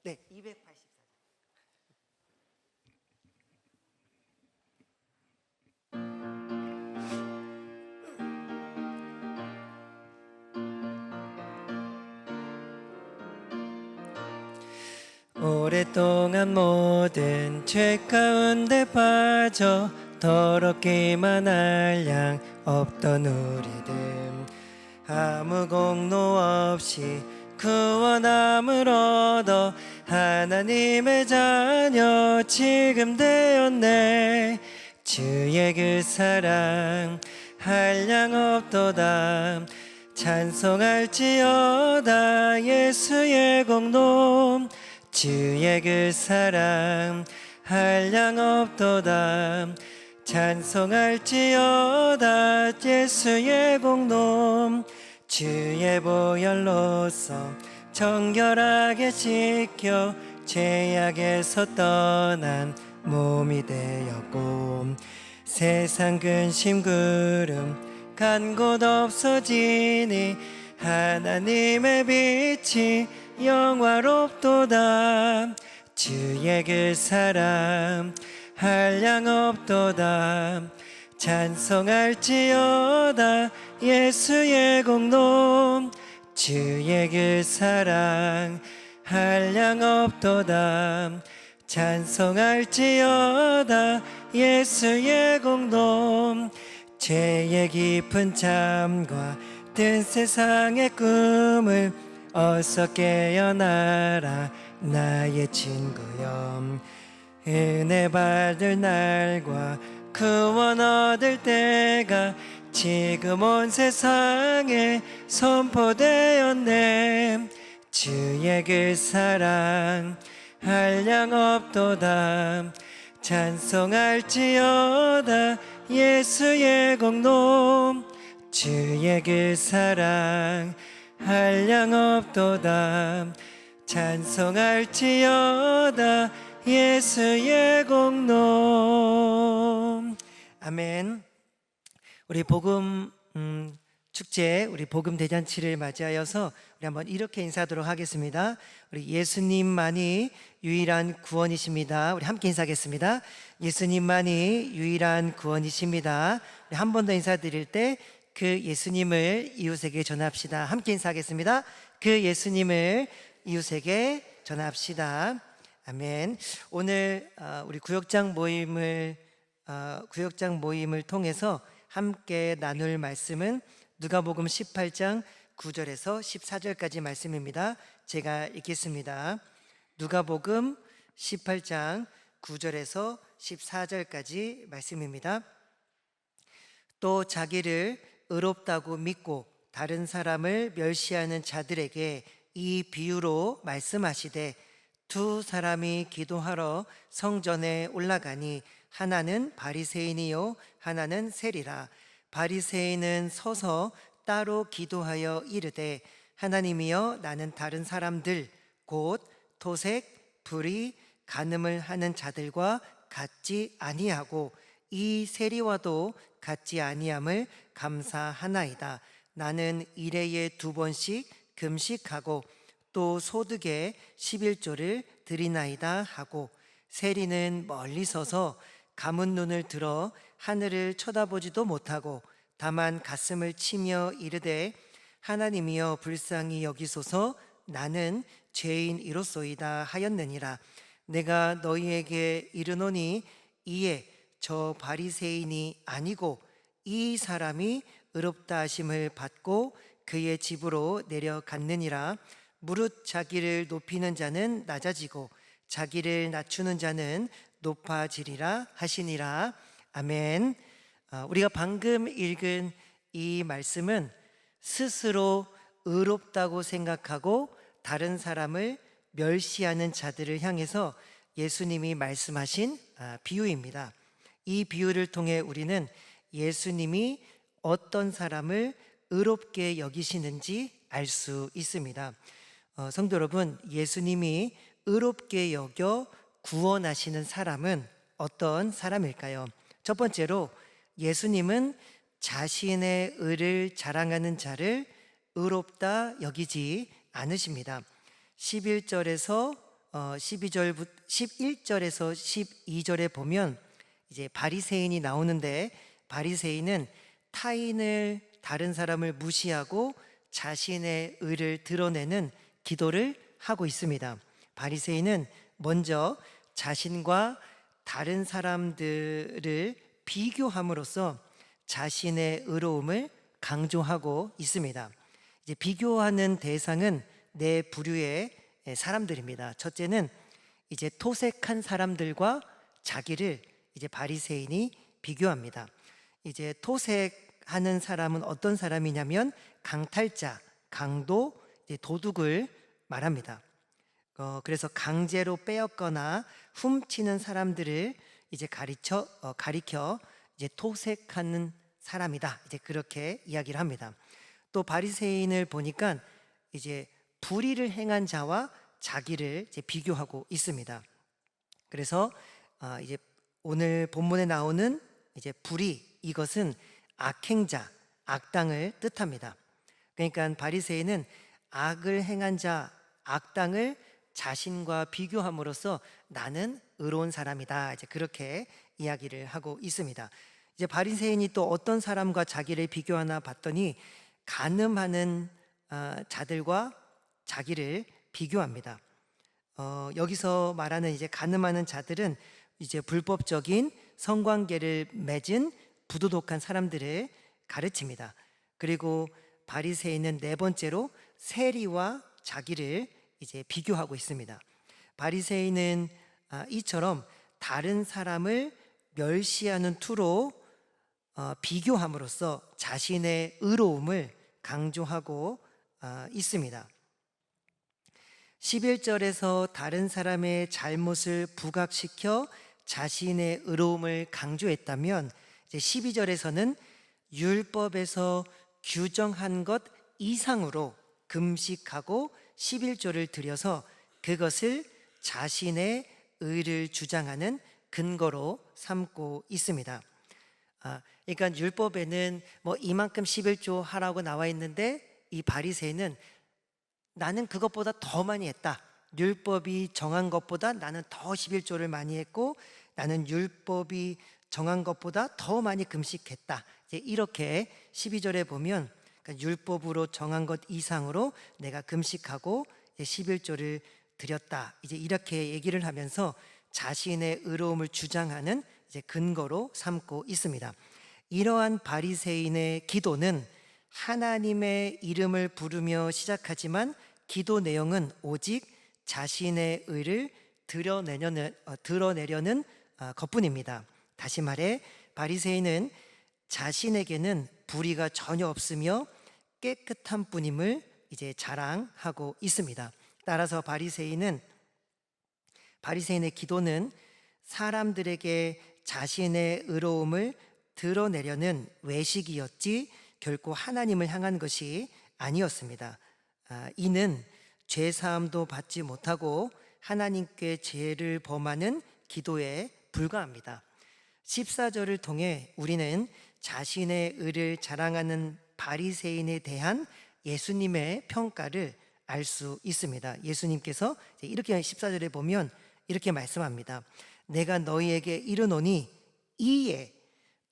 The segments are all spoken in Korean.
네, 284장. 오랫동안 모든 죄 가운데 빠져 더럽기만 할 양 없던 우리들, 아무 공로 없이 구원함을 얻어 하나님의 자녀 지금 되었네. 주의 그 사랑 한량 없도다. 찬송할지어다 예수의 공로. 주의 그 사랑 한량 없도다. 찬송할지어다 예수의 공로. 주의 보혈로서 정결하게 씻겨 죄악에서 떠난 몸이 되었고, 세상 근심 구름 간 곳 없어지니 하나님의 빛이 영화롭도다. 주의 그 사랑 한량 없도다. 찬송할지어다 예수의 공로. 주의 그 사랑 한량 없도다. 찬송할지어다 예수의 공로. 죄의 깊은 잠과 든 세상의 꿈을 어서 깨어나라 나의 친구여. 은혜 받을 날과 구원 얻을 때가 지금 온 세상에 선포되었네. 주의 그 사랑 한량 없도다. 찬송할지어다 예수의 공로. 주의 그 사랑 한량 없도다. 찬송할지어다 예수의 공로. 아멘. 우리 복음 축제, 우리 복음 대잔치를 맞이하여서 우리 한번 이렇게 인사하도록 하겠습니다. 우리 예수님만이 유일한 구원이십니다. 우리 함께 인사하겠습니다. 예수님만이 유일한 구원이십니다. 우리 한 번 더 인사드릴 때 그 예수님을 이웃에게 전합시다. 함께 인사하겠습니다. 그 예수님을 이웃에게 전합시다. 아멘. 오늘 우리 구역장 모임을 통해서 함께 나눌 말씀은 누가복음 18장 9절에서 14절까지 말씀입니다. 제가 읽겠습니다. 누가복음 18장 9절에서 14절까지 말씀입니다. 또 자기를 의롭다고 믿고 다른 사람을 멸시하는 자들에게 이 비유로 말씀하시되, 두 사람이 기도하러 성전에 올라가니 하나는 바리새인이요 하나는 세리라. 바리새인은 서서 따로 기도하여 이르되, 하나님이여, 나는 다른 사람들 곧 토색, 불의, 간음을 하는 자들과 같지 아니하고 이 세리와도 같지 아니함을 감사하나이다. 나는 일해에 2번씩 금식하고 또 소득의 11조를 드리나이다 하고, 세리는 멀리 서서 감은 눈을 들어 하늘을 쳐다보지도 못하고 다만 가슴을 치며 이르되, 하나님이여 불쌍히 여기소서, 나는 죄인이로소이다 하였느니라. 내가 너희에게 이르노니 이에 저 바리새인이 아니고 이 사람이 의롭다 하심을 받고 그의 집으로 내려갔느니라. 무릇 자기를 높이는 자는 낮아지고 자기를 낮추는 자는 높아지리라 하시니라. 아멘. 우리가 방금 읽은 이 말씀은 스스로 의롭다고 생각하고 다른 사람을 멸시하는 자들을 향해서 예수님이 말씀하신 비유입니다. 이 비유를 통해 우리는 예수님이 어떤 사람을 의롭게 여기시는지 알 수 있습니다. 성도 여러분, 예수님이 의롭게 여겨 구원하시는 사람은 어떤 사람일까요? 첫 번째로, 예수님은 자신의 의를 자랑하는 자를 의롭다 여기지 않으십니다. 11절에서 12절부터 11절에서 12절에 보면 이제 바리새인이 나오는데, 바리새인은 타인을, 다른 사람을 무시하고 자신의 의를 드러내는 기도를 하고 있습니다. 바리새인은 먼저 자신과 다른 사람들을 비교함으로써 자신의 의로움을 강조하고 있습니다. 이제 비교하는 대상은 네 부류의 사람들입니다. 첫째는 이제 토색한 사람들과 자기를 이제 바리새인이 비교합니다. 이제 토색하는 사람은 어떤 사람이냐면 강탈자, 강도, 이제 도둑을 말합니다. 그래서 강제로 빼앗거나 훔치는 사람들을 이제 가리켜 이제 토색하는 사람이다, 이제 그렇게 이야기를 합니다. 또 바리새인을 보니까 이제 불의를 행한 자와 자기를 이제 비교하고 있습니다. 그래서 이제 오늘 본문에 나오는 이제 불의, 이것은 악행자, 악당을 뜻합니다. 그러니까 바리새인은 악을 행한 자, 악당을 자신과 비교함으로써 나는 의로운 사람이다, 이제 그렇게 이야기를 하고 있습니다. 이제 바리새인이 또 어떤 사람과 자기를 비교하나 봤더니 간음하는 자들과 자기를 비교합니다. 여기서 말하는 이제 간음하는 자들은 이제 불법적인 성관계를 맺은 부도덕한 사람들을 가르칩니다. 그리고 바리새인은 네 번째로 세리와 자기를 이제 비교하고 있습니다. 바리새인은 이처럼 다른 사람을 멸시하는 투로 비교함으로써 자신의 의로움을 강조하고 있습니다. 11절에서 다른 사람의 잘못을 부각시켜 자신의 의로움을 강조했다면, 이제 12절에서는 율법에서 규정한 것 이상으로 금식하고 11조를 드려서 그것을 자신의 의를 주장하는 근거로 삼고 있습니다. 그러니까 율법에는 뭐 이만큼 11조 하라고 나와 있는데, 이 바리새인은 나는 그것보다 더 많이 했다, 율법이 정한 것보다 나는 더 11조를 많이 했고, 나는 율법이 정한 것보다 더 많이 금식했다, 이제 이렇게 12절에 보면 그러니까 율법으로 정한 것 이상으로 내가 금식하고 11조를 드렸다, 이제 이렇게 얘기를 하면서 자신의 의로움을 주장하는 이제 근거로 삼고 있습니다. 이러한 바리새인의 기도는 하나님의 이름을 부르며 시작하지만 기도 내용은 오직 자신의 의를 드러내려는 것뿐입니다. 다시 말해 바리새인은 자신에게는 불의가 전혀 없으며 깨끗한 뿐임을 이제 자랑하고 있습니다. 따라서 바리새인의 기도는 사람들에게 자신의 의로움을 드러내려는 외식이었지 결코 하나님을 향한 것이 아니었습니다. 이는 죄 사함도 받지 못하고 하나님께 죄를 범하는 기도에 불과합니다. 14절을 통해 우리는 자신의 의를 자랑하는 바리새인에 대한 예수님의 평가를 알 수 있습니다. 예수님께서 이렇게 14절에 보면 이렇게 말씀합니다. 내가 너희에게 이르노니 이에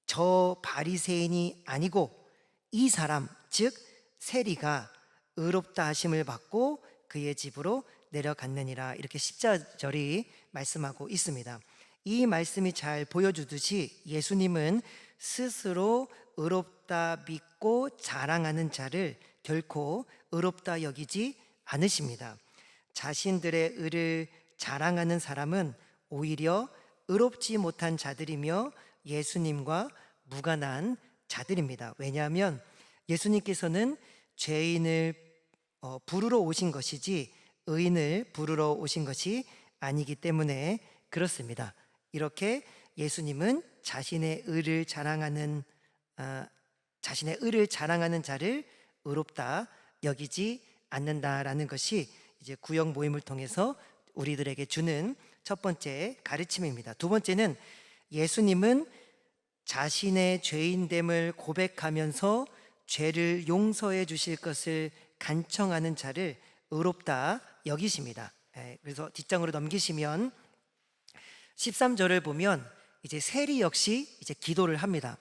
저 바리새인이 아니고 이 사람 즉 세리가 의롭다 하심을 받고 그의 집으로 내려갔느니라, 이렇게 14절이 말씀하고 있습니다. 이 말씀이 잘 보여주듯이 예수님은 스스로 의롭다 믿고 자랑하는 자를 결코 의롭다 여기지 않으십니다. 자신들의 의를 자랑하는 사람은 오히려 의롭지 못한 자들이며 예수님과 무관한 자들입니다. 왜냐하면 예수님께서는 죄인을 부르러 오신 것이지 의인을 부르러 오신 것이 아니기 때문에 그렇습니다. 이렇게 예수님은 자신의 의를 자랑하는 자를 의롭다 여기지 않는다라는 것이 이제 구역 모임을 통해서 우리들에게 주는 첫 번째 가르침입니다. 두 번째는 예수님은 자신의 죄인됨을 고백하면서 죄를 용서해 주실 것을 간청하는 자를 의롭다 여기십니다. 그래서 뒷장으로 넘기시면 13절을 보면 이제 세리 역시 이제 기도를 합니다.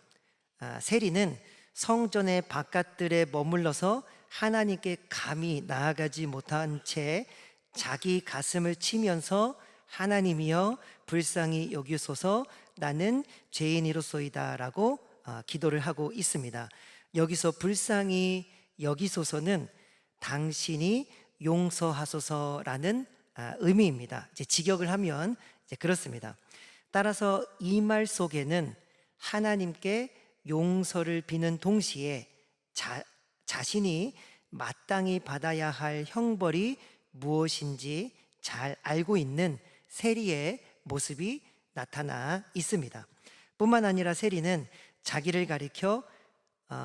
세리는 성전의 바깥들에 머물러서 하나님께 감히 나아가지 못한 채 자기 가슴을 치면서 하나님이여 불쌍히 여기소서 나는 죄인이로소이다 라고 기도를 하고 있습니다. 여기서 불쌍히 여기소서는 당신이 용서하소서라는 의미입니다. 이제 직역을 하면 이제 그렇습니다. 따라서 이 말 속에는 하나님께 용서를 비는 동시에 자신이 마땅히 받아야 할 형벌이 무엇인지 잘 알고 있는 세리의 모습이 나타나 있습니다. 뿐만 아니라 세리는 자기를 가리켜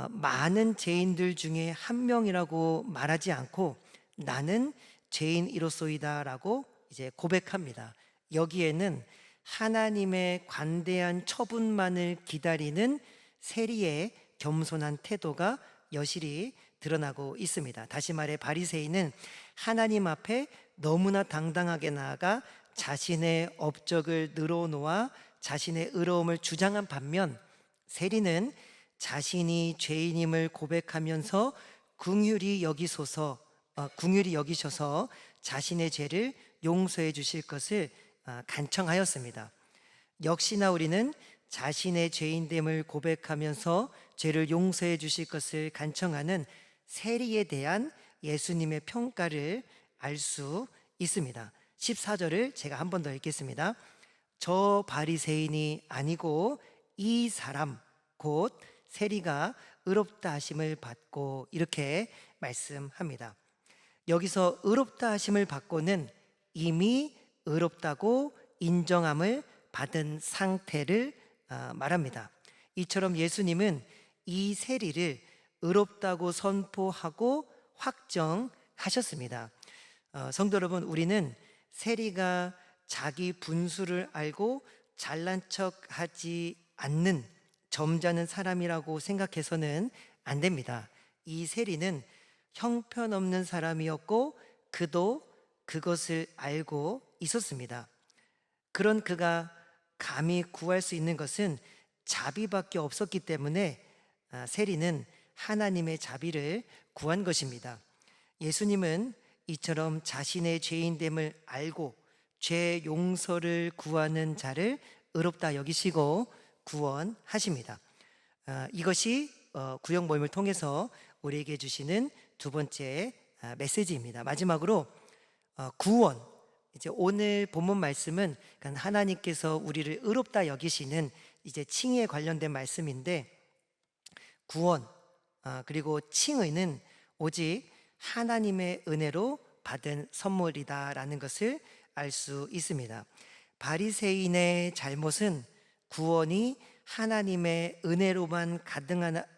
많은 죄인들 중에 한 명이라고 말하지 않고 나는 죄인이로소이다 라고 이제 고백합니다. 여기에는 하나님의 관대한 처분만을 기다리는 세리의 겸손한 태도가 여실히 드러나고 있습니다. 다시 말해 바리새인은 하나님 앞에 너무나 당당하게 나아가 자신의 업적을 늘어놓아 자신의 의로움을 주장한 반면 세리는 자신이 죄인임을 고백하면서 긍휼히 여기셔서 자신의 죄를 용서해 주실 것을 간청하였습니다. 역시나 우리는 자신의 죄인됨을 고백하면서 죄를 용서해 주실 것을 간청하는 세리에 대한 예수님의 평가를 알 수 있습니다. 14절을 제가 한 번 더 읽겠습니다. 저 바리새인이 아니고 이 사람 곧 세리가 의롭다 하심을 받고 이렇게 말씀합니다. 여기서 의롭다 하심을 받고는 이미 의롭다고 인정함을 받은 상태를 말합니다. 이처럼 예수님은 이 세리를 의롭다고 선포하고 확정하셨습니다. 성도 여러분, 우리는 세리가 자기 분수를 알고 잘난 척하지 않는 점잖은 사람이라고 생각해서는 안 됩니다. 이 세리는 형편없는 사람이었고 그도 그것을 알고 있었습니다. 그런 그가 감히 구할 수 있는 것은 자비밖에 없었기 때문에 세리는 하나님의 자비를 구한 것입니다. 예수님은 이처럼 자신의 죄인됨을 알고 죄 용서를 구하는 자를 의롭다 여기시고 구원하십니다. 이것이 구역 모임을 통해서 우리에게 주시는 두 번째 메시지입니다. 마지막으로 구원, 이제 오늘 본문 말씀은 하나님께서 우리를 의롭다 여기시는 이제 칭의에 관련된 말씀인데, 구원 그리고 칭의는 오직 하나님의 은혜로 받은 선물이다라는 것을 알 수 있습니다. 바리새인의 잘못은 구원이 하나님의 은혜로만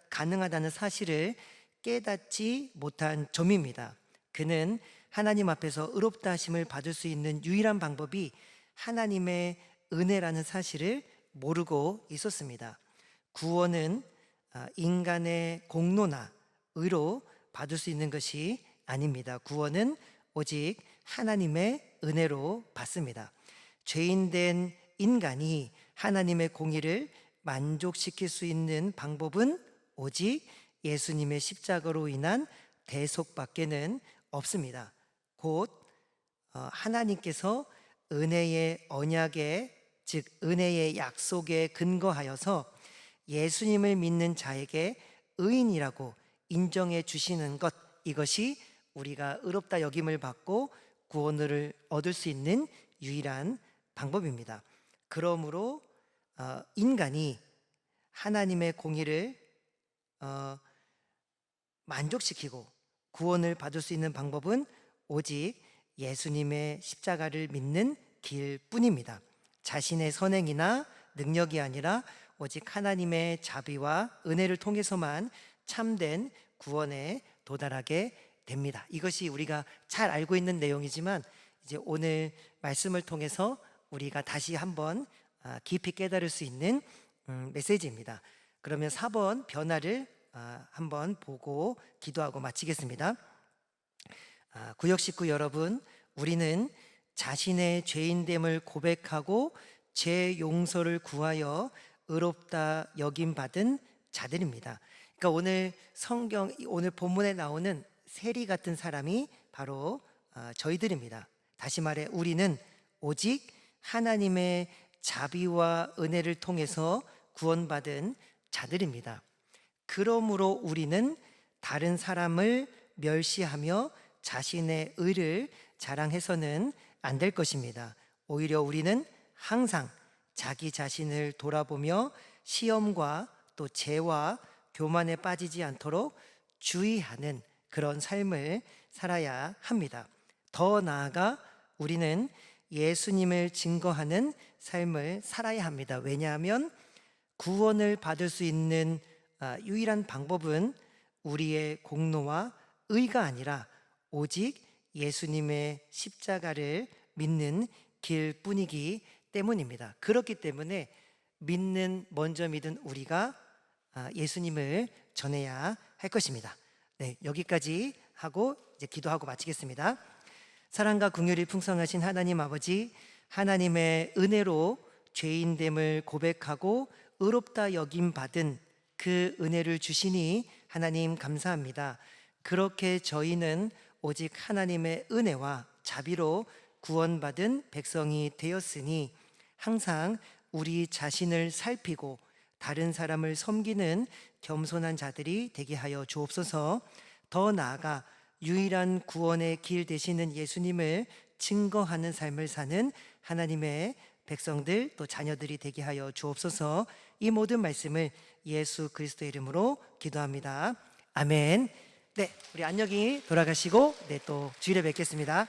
가능하다는 사실을 깨닫지 못한 점입니다. 그는 하나님 앞에서 의롭다 하심을 받을 수 있는 유일한 방법이 하나님의 은혜라는 사실을 모르고 있었습니다. 구원은 인간의 공로나 의로 받을 수 있는 것이 아닙니다. 구원은 오직 하나님의 은혜로 받습니다. 죄인된 인간이 하나님의 공의를 만족시킬 수 있는 방법은 오직 예수님의 십자가로 인한 대속밖에는 없습니다. 곧 하나님께서 은혜의 언약에, 즉 은혜의 약속에 근거하여서 예수님을 믿는 자에게 의인이라고 인정해 주시는 것, 이것이 우리가 의롭다 여김을 받고 구원을 얻을 수 있는 유일한 방법입니다. 그러므로 인간이 하나님의 공의를 만족시키고 구원을 받을 수 있는 방법은 오직 예수님의 십자가를 믿는 길뿐입니다. 자신의 선행이나 능력이 아니라 오직 하나님의 자비와 은혜를 통해서만 참된 구원에 도달하게 됩니다. 이것이 우리가 잘 알고 있는 내용이지만 이제 오늘 말씀을 통해서 우리가 다시 한번 깊이 깨달을 수 있는 메시지입니다. 그러면 4번 변화를 한번 보고 기도하고 마치겠습니다. 구역 식구 여러분, 우리는 자신의 죄인됨을 고백하고 죄 용서를 구하여 의롭다 여김 받은 자들입니다. 그러니까 오늘 본문에 나오는 세리 같은 사람이 바로 저희들입니다. 다시 말해 우리는 오직 하나님의 자비와 은혜를 통해서 구원받은 자들입니다. 그러므로 우리는 다른 사람을 멸시하며 자신의 의를 자랑해서는 안 될 것입니다. 오히려 우리는 항상 자기 자신을 돌아보며 시험과 또 죄와 교만에 빠지지 않도록 주의하는 그런 삶을 살아야 합니다. 더 나아가 우리는 예수님을 증거하는 삶을 살아야 합니다. 왜냐하면 구원을 받을 수 있는 유일한 방법은 우리의 공로와 의가 아니라 오직 예수님의 십자가를 믿는 길뿐이기 때문입니다. 그렇기 때문에 먼저 믿은 우리가 예수님을 전해야 할 것입니다. 네, 여기까지 하고 이제 기도하고 마치겠습니다. 사랑과 긍휼이 풍성하신 하나님 아버지, 하나님의 은혜로 죄인됨을 고백하고 의롭다 여김 받은 그 은혜를 주시니 하나님 감사합니다. 그렇게 저희는 오직 하나님의 은혜와 자비로 구원받은 백성이 되었으니 항상 우리 자신을 살피고 다른 사람을 섬기는 겸손한 자들이 되게 하여 주옵소서. 더 나아가 유일한 구원의 길 되시는 예수님을 증거하는 삶을 사는 하나님의 백성들 또 자녀들이 되게 하여 주옵소서. 이 모든 말씀을 예수 그리스도의 이름으로 기도합니다. 아멘. 네, 우리 안녕히 돌아가시고 또 주일에 뵙겠습니다.